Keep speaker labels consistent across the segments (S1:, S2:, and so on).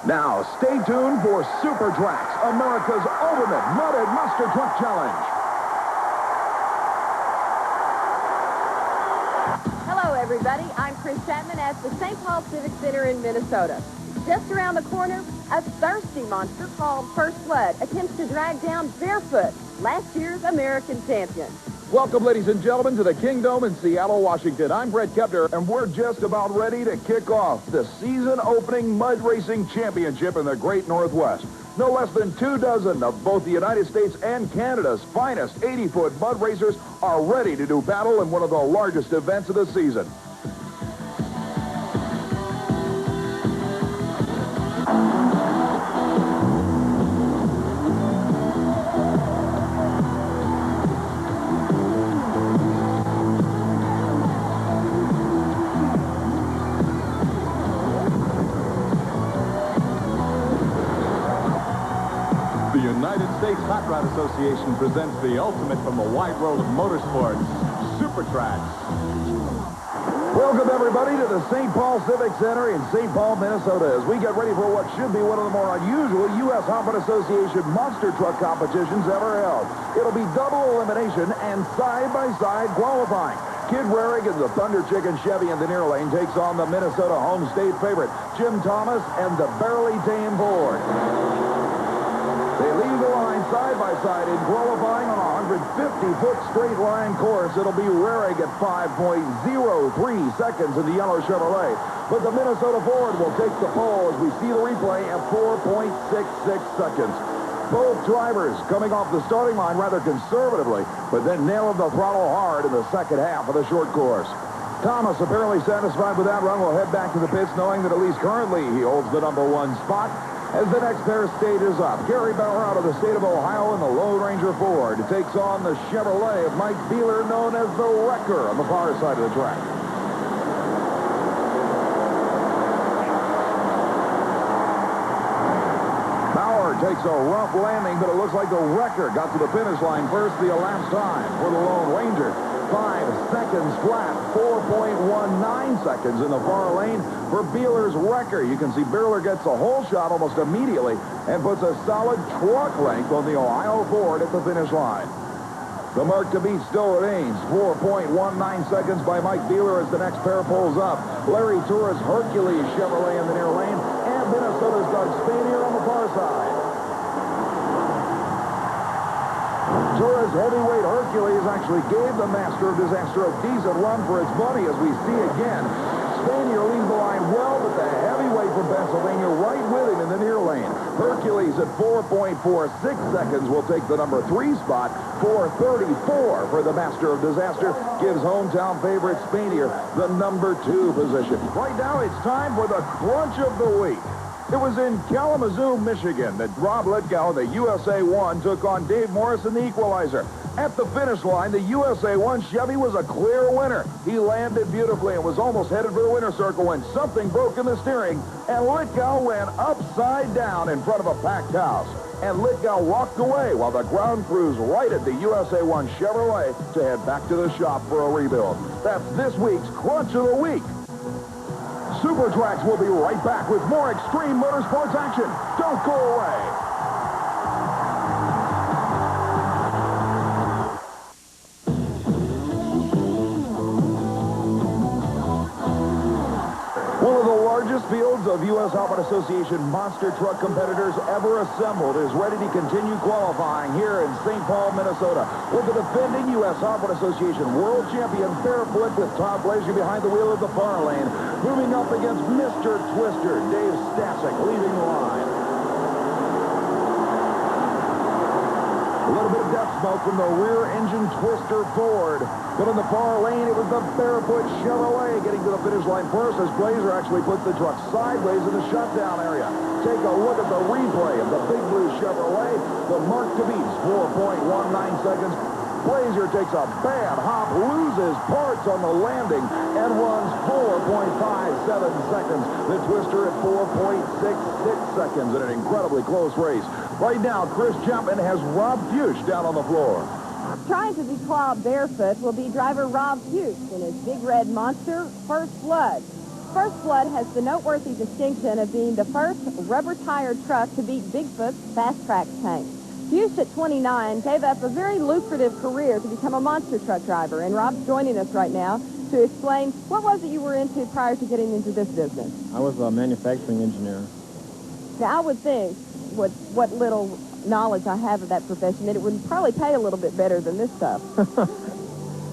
S1: Now, stay tuned for Super Trax, America's ultimate mudded monster truck challenge.
S2: Hello, everybody. I'm Kris Chapman at the Saint Paul Civic Center in Minnesota. Just around the corner, a thirsty monster called First Blood attempts to drag down barefoot last year's American champion.
S1: Welcome, ladies and gentlemen, to the Kingdome in Seattle, Washington. I'm Bret, Kepner, and we're just about ready to kick off the season-opening mud racing championship in the Great Northwest. No less than 24 of both the United States and Canada's finest 80-foot mud racers are ready to do battle in one of the largest events of the season.
S3: The United States Hot Rod Association presents the ultimate from the wide world of motorsports, Super Trax.
S1: Welcome, everybody, to the Saint Paul Civic Center in Saint Paul, Minnesota, as we get ready for what should be one of the more unusual U.S. Hot Rod Association monster truck competitions ever held. It'll be double elimination and side-by-side qualifying. Kid Rarig in the Thunder Chicken Chevy in the near lane takes on the Minnesota home state favorite, Jim Thomas and the barely tame Ford. They leave the line side-by-side in qualifying on a 150-foot straight-line course. It'll be Rarig at 5.03 seconds in the yellow Chevrolet. But the Minnesota Ford will take the pole as we see the replay at 4.66 seconds. Both drivers coming off the starting line rather conservatively, but then nailed the throttle hard in the second half of the short course. Thomas, apparently satisfied with that run, will head back to the pits knowing that at least currently he holds the #1 spot. As the next pair stages up, Gary Bauer out of the state of Ohio in the Lone Ranger Ford takes on the Chevrolet of Mike Beeler, known as the Wrecker, on the far side of the track. Bauer takes a rough landing, but it looks like the Wrecker got to the finish line first, the elapsed time for the Lone Ranger. 5 seconds flat, 4.19 seconds in the far lane for Beeler's Wrecker. You can see Beeler gets a whole shot almost immediately and puts a solid truck length on the Ohio Ford at the finish line. The mark to beat still remains 4.19 seconds by Mike Beeler as the next pair pulls up. Larry Tour's Hercules Chevrolet in the near lane and Minnesota's Doug Spanier on the far side. Tour's heavyweight Hercules actually gave the Master of Disaster a decent run for its money, as we see again. Spanier leads the line well, but the heavyweight from Pennsylvania right with him in the near lane. Hercules at 4.46 seconds will take the #3 spot. 4.34 for the Master of Disaster gives hometown favorite Spanier the #2 position. Right now, it's time for the crunch of the week. It was in Kalamazoo, Michigan that Rob Lithgow, the USA-1, took on Dave Morris in the equalizer. At the finish line, the USA-1 Chevy was a clear winner. He landed beautifully and was almost headed for the winner's circle when something broke in the steering, and Lithgow went upside down in front of a packed house. And Lithgow walked away while the ground crews righted the USA-1 Chevrolet to head back to the shop for a rebuild. That's this week's Crunch of the Week. Super Trax will be right back with more extreme motorsports action. Don't go away. One of the largest fields of U.S. Hot Rod Association monster truck competitors ever assembled is ready to continue qualifying here in St. Paul, Minnesota, with the defending U.S. Hot Rod Association world champion barefoot with Todd Blazier behind the wheel of the far lane, moving up against Mr. Twister, Dave Stasic, leading the line. A little bit of death smoke from the rear-engine Twister Ford. But in the far lane, it was the barefoot Chevrolet getting to the finish line first as Blazier actually puts the truck sideways in the shutdown area. Take a look at the replay of the Big Blue Chevrolet. The mark to beat is 4.19 seconds. Blazier takes a bad hop, loses parts on the landing, and runs 4.57 seconds. The Twister at 4.66 seconds in an incredibly close race. Right now, Kris Chapman has Rob Fuchs down on the floor.
S2: Trying to declaw barefoot will be driver Rob Fuchs in his Big Red Monster, First Blood. First Flood has the noteworthy distinction of being the first rubber-tired truck to beat Bigfoot's Fast Trax tank. Fuchs at 29 gave up a very lucrative career to become a monster truck driver, and Rob's joining us right now to explain what was it you were into prior to getting into this business.
S4: I was a manufacturing engineer.
S2: Now, I would think, with what little knowledge I have of that profession, that it would probably pay a little bit better than this stuff.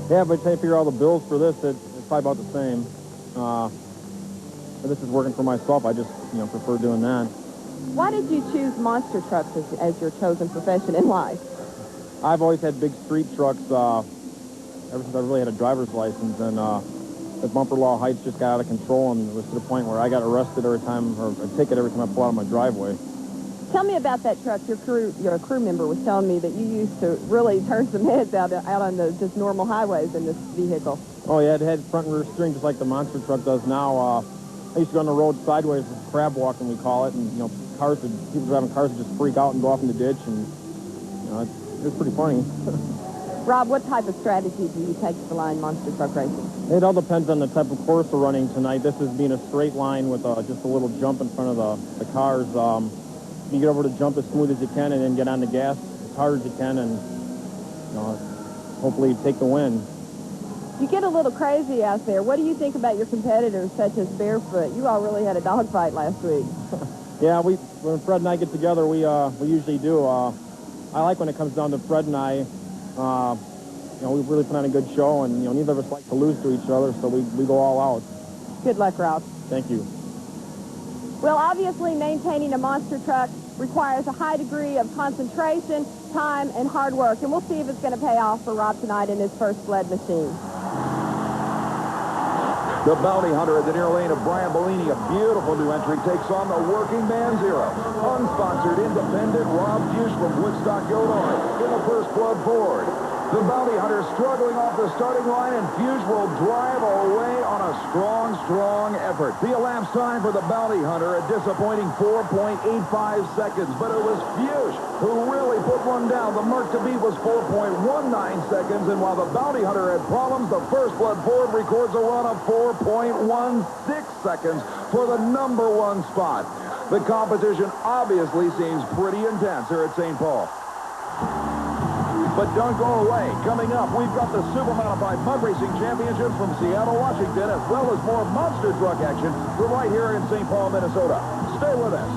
S4: Yeah, but I figure all the bills for this, it's probably about the same. But this is working for myself. I just, prefer doing that.
S2: Why did you choose monster trucks as your chosen profession in life?
S4: I've always had big street trucks ever since I really had a driver's license, and the bumper law heights just got out of control, and it was to the point where I got arrested every time, or a ticket every time I pulled out of my driveway.
S2: Tell me about that truck. Your crew member was telling me that you used to really turn some heads out on the just normal highways in this vehicle.
S4: Oh, yeah, it had front and rear steering just like the monster truck does now. I used to go on the road sideways, crab walking we call it, and people driving cars would just freak out and go off in the ditch, and it's pretty funny.
S2: Rob, what type of strategy do you take to the line monster truck racing?
S4: It all depends on the type of course we're running tonight. This is being a straight line with just a little jump in front of the cars. You get over to jump as smooth as you can and then get on the gas as hard as you can and hopefully take the win.
S2: You get a little crazy out there. What do you think about your competitors such as Barefoot? You all really had a dogfight last week.
S4: Yeah, when Fred and I get together, we usually do. I like when it comes down to Fred and I. We really put on a good show, and neither of us like to lose to each other, so we go all out.
S2: Good luck, Rob.
S4: Thank you.
S2: Well, obviously, maintaining a monster truck requires a high degree of concentration, time, and hard work, and we'll see if it's going to pay off for Rob tonight in his first sled machine.
S1: The Bounty Hunter at the near lane of Brian Bellini, a beautiful new entry, takes on the Working Man's Hero. Unsponsored, independent Rob Fuchs from Woodstock, Illinois, in the First Blood Ford. The Bounty Hunter struggling off the starting line, and Fuchs will drive away on a strong effort. The elapsed time for the Bounty Hunter, a disappointing 4.85 seconds, but it was Fuchs who really put one down. The mark to beat was 4.19 seconds, and while the Bounty Hunter had problems, the First Blood Ford records a run of 4.16 seconds for the #1 spot. The competition obviously seems pretty intense here at St. Paul. But don't go away. Coming up, we've got the Super Modified Mud Racing Championships from Seattle, Washington, as well as more monster truck action from right here in St. Paul, Minnesota. Stay with us.